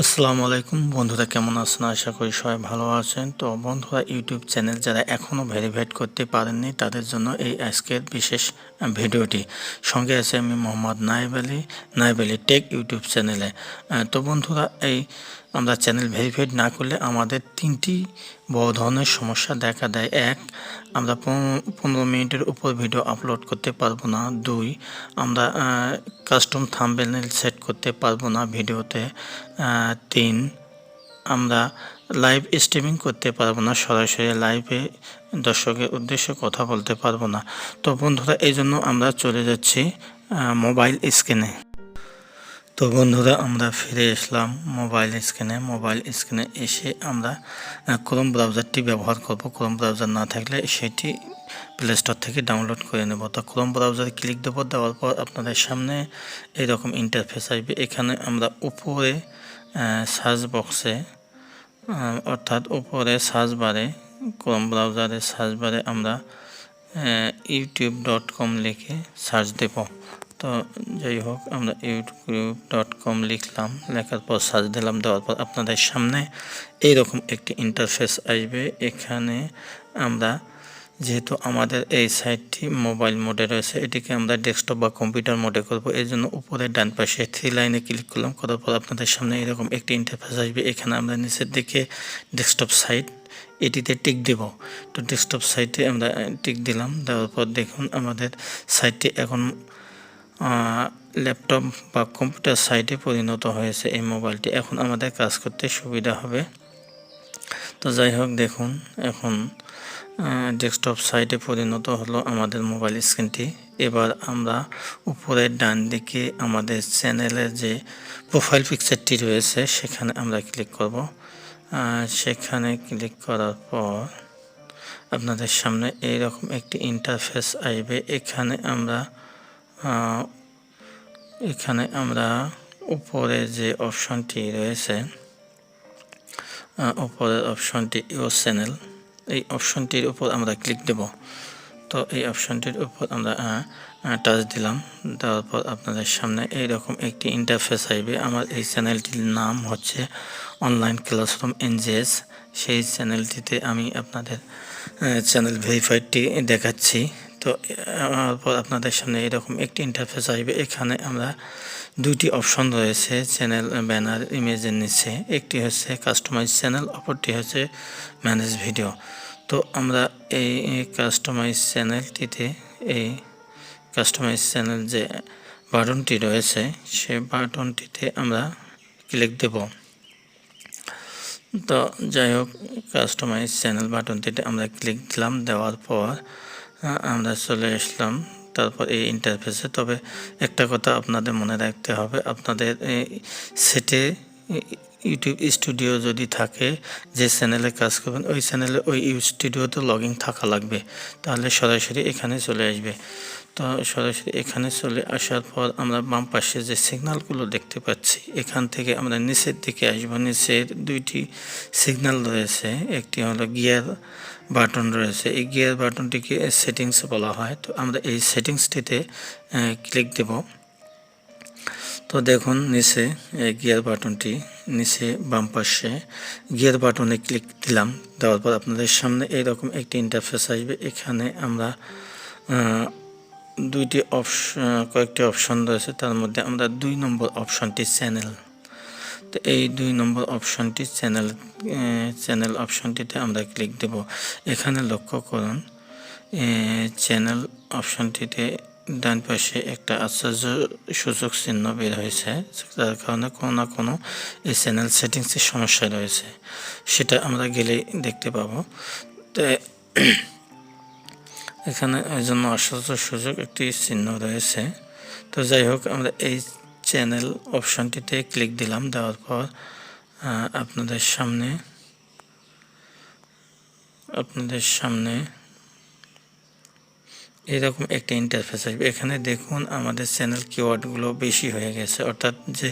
আসসালামু আলাইকুম বন্ধুরা, কেমন আছেন? আশা করি সবাই ভালো আছেন। তো বন্ধুরা, ইউটিউব চ্যানেল যারা এখনও ভেরিফাইড করতে পারেননি তাদের জন্য এই আজকের বিশেষ ভিডিওটি। সঙ্গে আছে আমি মোহাম্মদ নায়েব আলী টেক ইউটিউব চ্যানেলে। তো বন্ধুরা, আমরা চ্যানেল ভেরিফাইড না করলে আমাদের তিনটি বড় ধরনের সমস্যা দেখা দেয়। এক, আমরা 15 মিনিটের উপর ভিডিও আপলোড করতে পারবো না। দুই, আমরা কাস্টম থাম্বনেল সেট করতে পারবো না ভিডিওতে। তিন, আমরা লাইভ স্ট্রিমিং করতে পারবো না, সরাসরি লাইভে দর্শকের উদ্দেশ্যে কথা বলতে পারবো না। তো বন্ধুরা, এই জন্য আমরা চলে যাচ্ছি মোবাইল স্ক্রিনে। তো বন্ধুরা, আমরা ফিরে আসলাম মোবাইল স্ক্রিনে এসে আমরা ক্রোম ব্রাউজারটি ব্যবহার করব। ক্রোম ব্রাউজার না থাকলে সেটি প্লে স্টোর থেকে ডাউনলোড করে নেব। তো ক্রোম ব্রাউজারে ক্লিক দেবো, দেওয়ার পর আপনাদের সামনে এইরকম ইন্টারফেস আসবে। এখানে আমরা উপরে সার্চ বক্সে অর্থাৎ উপরে সার্চ বারে, ক্রোম ব্রাউজারে সার্চ বারে আমরা youtube.com লিখে সার্চ দেব। তো যাই হোক, আমরা youtube.com লিখলাম, লেখার পর সার্চ দিলাম। দেওয়ার পর আপনাদের সামনে এইরকম একটি ইন্টারফেস আসবে। এখানে আমরা, যেহেতু আমাদের এই সাইটটি মোবাইল মোডে রয়েছে, এটিকে আমরা ডেস্কটপ বা কম্পিউটার মোডে করব। এই জন্য উপরে ডান পাশে 3 লাইনে ক্লিক করলাম। করার পর আপনাদের সামনে এরকম একটি ইন্টারফেস আসবে। এখানে আমরা নিচের দিকে ডেস্কটপ সাইট, এটিতে টিক দেব। তো ডেস্কটপ সাইটে আমরা টিক দিলাম। দেওয়ার পর দেখুন আমাদের সাইটটি এখন ল্যাপটপ বা কম্পিউটার সাইটে পরিণত হয়েছে। এই মোবাইলটি এখন আমাদের কাজ করতে সুবিধা হবে। তো যাই হোক, দেখুন এখন ডেস্কটপ সাইটে পরিণত হলো আমাদের মোবাইল স্ক্রিনটি। এবার আমরা উপরের ডান দিকে আমাদের চ্যানেলের যে প্রোফাইল পিকচারটি রয়েছে সেখানে আমরা ক্লিক করব। সেখানে ক্লিক করার পর আপনাদের সামনে এইরকম একটি ইন্টারফেস আসবে। এখানে আমরা উপরে যে অপশনটি রয়েছে, উপরের অপশনটি ইউর চ্যানেল, এই অপশনটির উপর আমরা ক্লিক দেব। তো এই অপশনটির উপর আমরা টাচ দিলাম। দেওয়ার পর আপনাদের সামনে এইরকম একটি ইন্টারফেস আসবে। আমার এই চ্যানেলটির নাম হচ্ছে অনলাইন ক্লাসরুম NJS। সেই চ্যানেলটিতে আমি আপনাদের চ্যানেল ভেরিফাইডটি দেখাচ্ছি। তো পর আপনাদের সামনে এরকম একটি ইন্টারফেস আসবে। এখানে আমরা দুইটি অপশন রয়েছে চ্যানেল ব্যানার ইমেজের নিচে। একটি হচ্ছে কাস্টমাইজ চ্যানেল, অপরটি হচ্ছে ম্যানেজ ভিডিও। তো আমরা এই কাস্টমাইজ চ্যানেল যে বাটনটি রয়েছে সে বাটনটিতে আমরা ক্লিক দেব। তো যাই হোক, কাস্টমাইজ চ্যানেল বাটনটিতে আমরা ক্লিক দিলাম। দেওয়ার পর আমরা চলে আসলাম তারপর এই ইন্টারফেসে। তবে একটা কথা আপনাদের মনে রাখতে হবে, আপনাদের সেটে ইউটিউব স্টুডিও যদি থাকে, যে চ্যানেলে কাজ করবেন ওই চ্যানেলে ওই স্টুডিওতে লগ ইন থাকা লাগবে, তাহলে সরাসরি এখানে চলে আসবে। তো সরাসরি এখানে চলে আসার পর আমরা বাম পাশে যে সিগন্যালগুলো দেখতে পাচ্ছি, এখান থেকে আমরা নিচের দিকে আসবো। নিচের দুইটি সিগন্যাল রয়েছে, একটি হলো গিয়ার বাটন রয়েছে। এই গিয়ার বাটনটিকে সেটিংস বলা হয়। তো আমরা এই সেটিংসটিতে ক্লিক দেব। তো দেখুন নিচে গিয়ার বাটনটি, নিচে বাম পাশে গিয়ার বাটনে ক্লিক দিলাম। দেওয়ার পর আপনাদের সামনে এইরকম একটি ইন্টারফেস আসবে। এখানে আমরা কয়েকটি অপশন রয়েছে, তার মধ্যে আমরা 2 নম্বর অপশনটি চ্যানেল। তো এই 2 নম্বর অপশনটি চ্যানেল অপশনটিতে আমরা ক্লিক দেব। এখানে লক্ষ্য করুন চ্যানেল অপশনটিতে ডান পাশে একটা আশ্চর্য সূচক চিহ্ন বের হয়েছে, যার কারণে কোনো না কোনো এই চ্যানেল সেটিংসের সমস্যা রয়েছে, সেটা আমরা গেলেই দেখতে পাবো। তো এখানে এই জন্য আশ্চর্য সূচক একটি চিহ্ন রয়েছে। তো যাই হোক, আমরা এই চ্যানেল অপশনটিতে ক্লিক দিলাম। দেওয়ার পর আপনাদের সামনে এরকম একটা ইন্টারফেস আসবে। এখানে দেখুন আমাদের চ্যানেল কিওয়ার্ডগুলো বেশি হয়ে গেছে, অর্থাৎ যে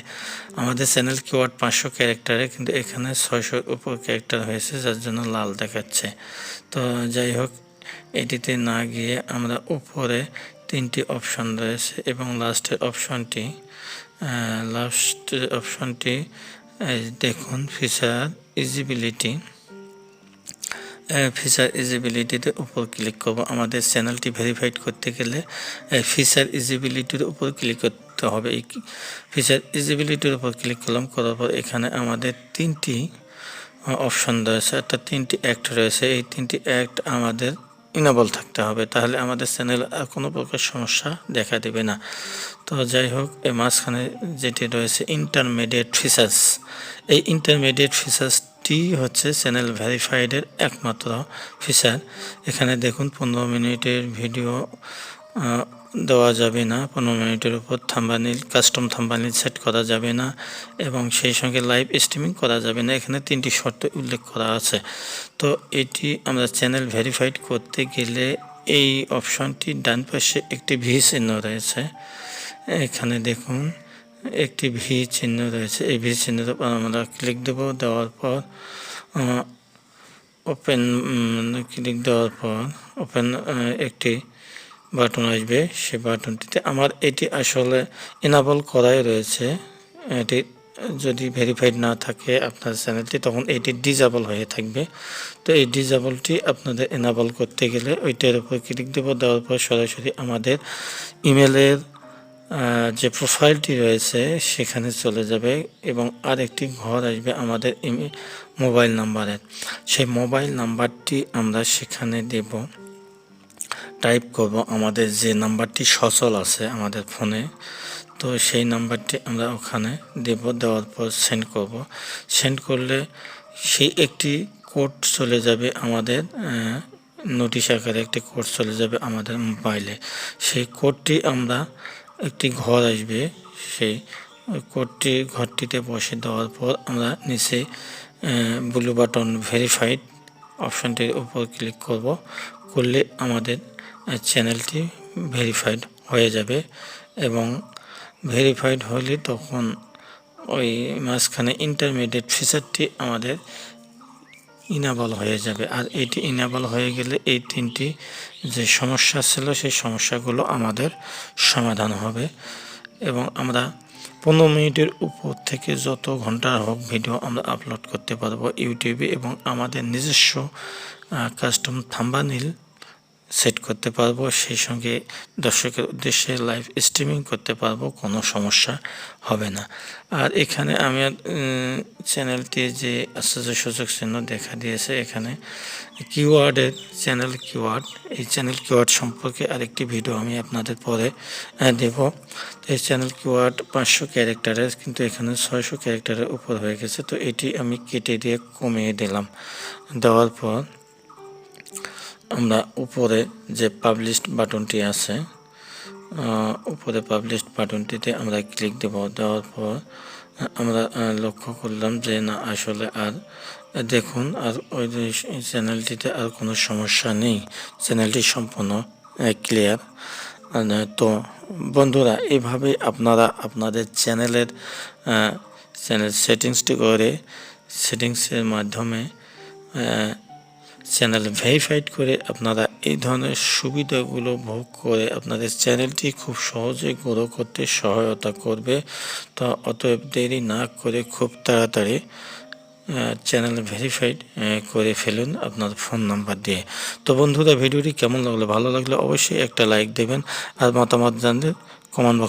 আমাদের চ্যানেল কিওয়ার্ড 500 ক্যারেক্টারে, কিন্তু এখানে 600 উপর ক্যারেক্টার হয়েছে, যার জন্য লাল দেখাচ্ছে। তো যাই হোক, এটিতে না গিয়ে আমরা উপরে 3টি অপশন রয়েছে এবং লাস্টের অপশনটি এই দেখুন ফিচার ইজিবিলিটিতে উপর ক্লিক করব। আমাদের চ্যানেলটি ভেরিফাইড করতে গেলে ফিচার ইজিবিলিটির উপর ক্লিক করতে হবে। এই ফিচার ইজিবিলিটির উপর ক্লিক করলাম, করার পর এখানে আমাদের তিনটি অপশন রয়েছে, অর্থাৎ তিনটি অ্যাক্ট রয়েছে। এই তিনটি অ্যাক্ট আমাদের ইনেবল থাকতে হবে, তাহলে আমাদের চ্যানেল আর কোনো প্রকার সমস্যা দেখা দেবে না। তো যাই হোক, এই মাঝখানে যেটি রয়েছে ইন্টারমিডিয়েট ফিচার্স, এই ইন্টারমিডিয়েট ফিচার্সটি হচ্ছে চ্যানেল ভেরিফাইডের একমাত্র ফিচার। এখানে দেখুন 15 মিনিটের ভিডিও দেওয়া যাবে না, 15 মিনিটের উপর কাস্টম থাম্বনেইল সেট করা যাবে না, এবং সেই সঙ্গে লাইভ স্ট্রিমিং করা যাবে না। এখানে তিনটি শর্ত উল্লেখ করা আছে। তো এটি আমরা চ্যানেল ভেরিফাইড করতে গেলে এই অপশনটি ডান পাশে একটি ভি চিহ্ন রয়েছে, এখানে দেখুন একটি ভি চিহ্ন রয়েছে। এই ভি চিহ্নের উপর আমরা ক্লিক দেব, দেওয়ার পর ওপেন একটি বাটন আসবে। সেই বাটনটিতে আমার এটি আসলে এনাবল করাই রয়েছে। এটি যদি ভেরিফাইড না থাকে আপনার চ্যানেলটি, তখন এটি ডিজেবল হয়ে থাকবে। তো এই ডিজেবলটি আপনাদের এনাবল করতে গেলে ওইটার উপর ক্লিক দেব, দেওয়ার পর সরাসরি আমাদের ইমেলের যে প্রোফাইলটি রয়েছে সেখানে চলে যাবে, এবং আরেকটি ঘর আসবে আমাদের মোবাইল নাম্বারের। সেই মোবাইল নাম্বারটি আমরা সেখানে দেব, টাইপ করব আমাদের যে নাম্বারটি সচল আছে আমাদের ফোনে, তো সেই নাম্বারটি আমরা ওখানে দেব। দেওয়ার পর সেন্ড করব। সেন্ড করলে সেই একটি কোড চলে যাবে আমাদের, নোটিশ আকারে একটি কোড চলে যাবে আমাদের মোবাইলে। সেই কোডটি আমরা একটি ঘর আসবে, সেই ঘরটিতে বসে দেওয়ার পর আমরা নিচে ব্লু বাটন ভেরিফাইড অপশনটির উপর ক্লিক করব। করলে আমাদের চ্যানেলটি ভেরিফাইড হয়ে যাবে, এবং ভেরিফাইড হলে তখন ওই মাঝখানে ইন্টারমিডিয়েট ফিচারটি আমাদের ইনেবল হয়ে যাবে। আর এটি ইনেবল হয়ে গেলে এই তিনটি যে সমস্যা ছিল সেই সমস্যাগুলো আমাদের সমাধান হবে, এবং আমরা 15 মিনিটের উপর থেকে যত ঘন্টার হোক ভিডিও আমরা আপলোড করতে পারবো ইউটিউবে, এবং আমাদের নিজস্ব কাস্টম থাম্বনেইল সেট করতে পারবো, সেই সঙ্গে দর্শকের উদ্দেশ্যে লাইভ স্ট্রিমিং করতে পারবো, কোনো সমস্যা হবে না। আর এখানে আমি চ্যানেলটি যে আশ্চর্য সুযোগ চিহ্ন দেখা দিয়েছে, এখানে কিওয়ার্ডের চ্যানেল কিওয়ার্ড, এই চ্যানেল কিওয়ার্ড সম্পর্কে আরেকটি ভিডিও আমি আপনাদের পরে দেব। এই চ্যানেল কিওয়ার্ড 500 ক্যারেক্টারের, কিন্তু এখানে 600 ক্যারেক্টারের উপর হয়ে গেছে। তো এটি আমি কেটে দিয়ে কমিয়ে দিলাম। দেওয়ার পর আমরা উপরে যে পাবলিশড বাটনটি আছে, উপরে পাবলিশড বাটনটিতে আমরা ক্লিক দেব। দেওয়ার পর আমরা লক্ষ্য করলাম যে না, আসলে আর দেখুন আর ওই চ্যানেলটিতে আর কোনো সমস্যা নেই, চ্যানেলটি সম্পূর্ণ ক্লিয়ার। তো বন্ধুরা, এভাবে আপনারা আপনাদের চ্যানেল সেটিংসটি করে, সেটিংসের মাধ্যমে চ্যানেল ভেরিফাইড করে আপনারা এই ধরনের সুবিধাগুলো ভোগ করে আপনাদের চ্যানেলটি খুব সহজে গ্রো করতে সহায়তা করবে। তো অতএব দেরি না করে খুব তাড়াতাড়ি চ্যানেল ভেরিফাইড করে ফেলুন আপনার ফোন নাম্বার দিয়ে। তো বন্ধুরা, ভিডিওটি কেমন লাগলো? ভালো লাগলে অবশ্যই একটা লাইক দেবেন, আর মতামত জানলে কমেন্ট